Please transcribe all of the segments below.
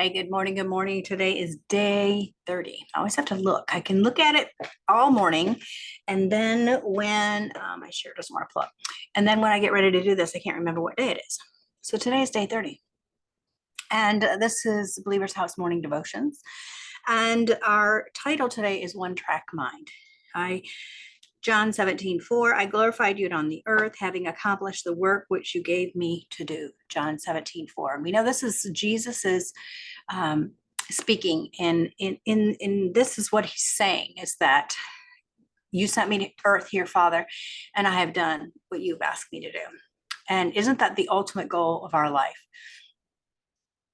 Hey, good morning. Good morning. Today is day 30. I always have to look. I can look at it all morning. And then when my share doesn't want to plug. And then when I get ready to do this, I can't remember what day it is. So today is day 30. And this is Believer's House Morning Devotions. And our title today is One Track Mind. John 17:4, I glorified you on the earth, having accomplished the work which you gave me to do. John 17:4. We know this is Jesus's speaking, and in this is what he's saying is that you sent me to earth here, Father, and I have done what you've asked me to do. And isn't that the ultimate goal of our life?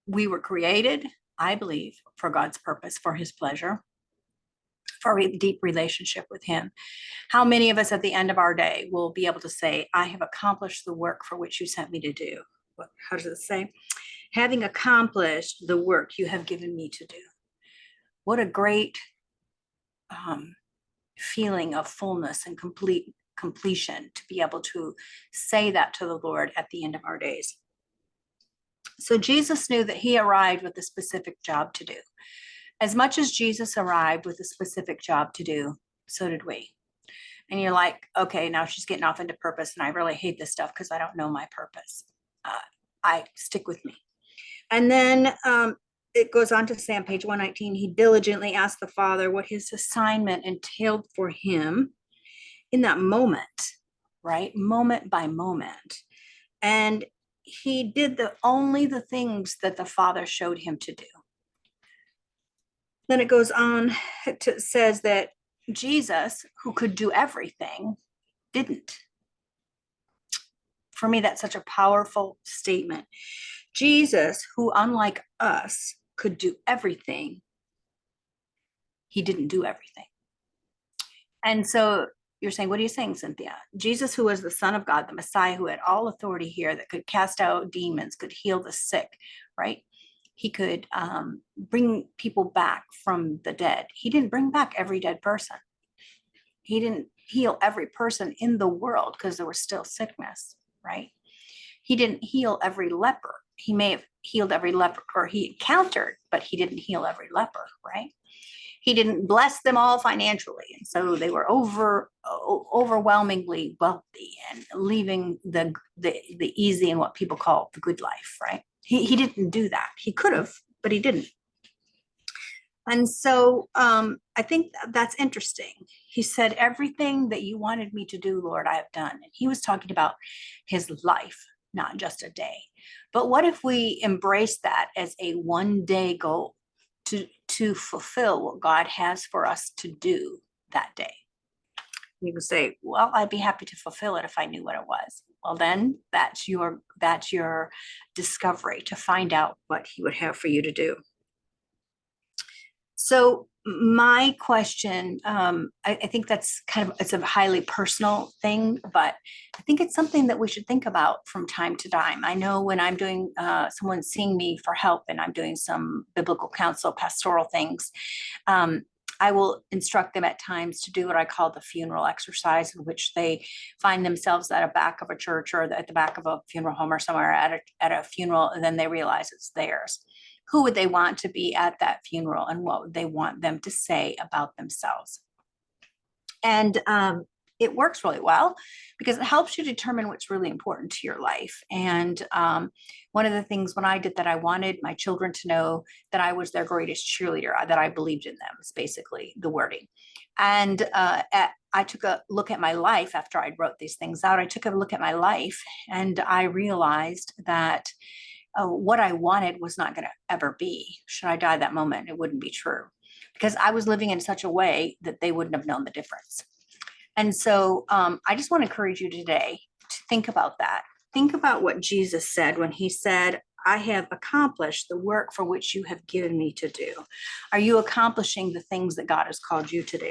We were created, I believe, for God's purpose, for his pleasure, for a deep relationship with him. How many of us at the end of our day will be able to say, I have accomplished the work for which you sent me to do? How does it say? Having accomplished the work you have given me to do. What a great feeling of fullness and completion to be able to say that to the Lord at the end of our days. So Jesus knew that he arrived with a specific job to do. As much as Jesus arrived with a specific job to do, so did we. And you're like, okay, now she's getting off into purpose, and I really hate this stuff because I don't know my purpose. I stick with me. And then it goes on to say on page 119, he diligently asked the Father what his assignment entailed for him in that moment, right? Moment by moment. And he did only the things that the Father showed him to do. Then it goes on to says that Jesus, who could do everything, didn't. For me, that's such a powerful statement. Jesus, who unlike us could do everything, he didn't do everything. And so you're saying, what are you saying, Cynthia? Jesus, who was the Son of God, the Messiah, who had all authority here, that could cast out demons, could heal the sick, right? He could bring people back from the dead. He didn't bring back every dead person. He didn't heal every person in the world because there was still sickness, right? He didn't heal every leper. He may have healed every leper, or he encountered, but he didn't heal every leper, right? He didn't bless them all financially, and so they were overwhelmingly wealthy and leaving the easy and what people call the good life, right? He didn't do that. He could have, but he didn't. And so I think that's interesting. He said, everything that you wanted me to do, Lord, I have done. And he was talking about his life, not just a day. But what if we embrace that as a one-day goal to fulfill what God has for us to do that day? You can say, well, I'd be happy to fulfill it if I knew what it was. Well, then that's your discovery, to find out what he would have for you to do. So my question, I think that's it's a highly personal thing, but I think it's something that we should think about from time to time. I know when I'm doing, someone's seeing me for help and I'm doing some biblical counsel, pastoral things, I will instruct them at times to do what I call the funeral exercise, in which they find themselves at the back of a church or at the back of a funeral home or somewhere at a funeral, and then they realize it's theirs. Who would they want to be at that funeral, and what would they want them to say about themselves? And it works really well because it helps you determine what's really important to your life. And one of the things when I did that, I wanted my children to know that I was their greatest cheerleader, that I believed in them, is basically the wording. And I took a look at my life after I wrote these things out. I took a look at my life and I realized that what I wanted was not going to ever be. Should I die that moment, it wouldn't be true, because I was living in such a way that they wouldn't have known the difference. And so I just want to encourage you today to think about that. Think about what Jesus said when he said, I have accomplished the work for which you have given me to do. Are you accomplishing the things that God has called you to do?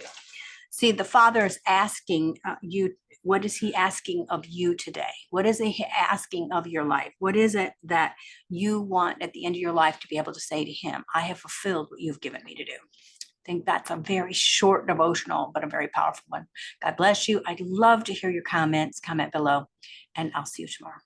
See, the Father is asking you, what is he asking of you today? What is he asking of your life? What is it that you want at the end of your life to be able to say to him, I have fulfilled what you've given me to do? I think that's a very short devotional, but a very powerful one. God bless you. I'd love to hear your comments. Comment below, and I'll see you tomorrow.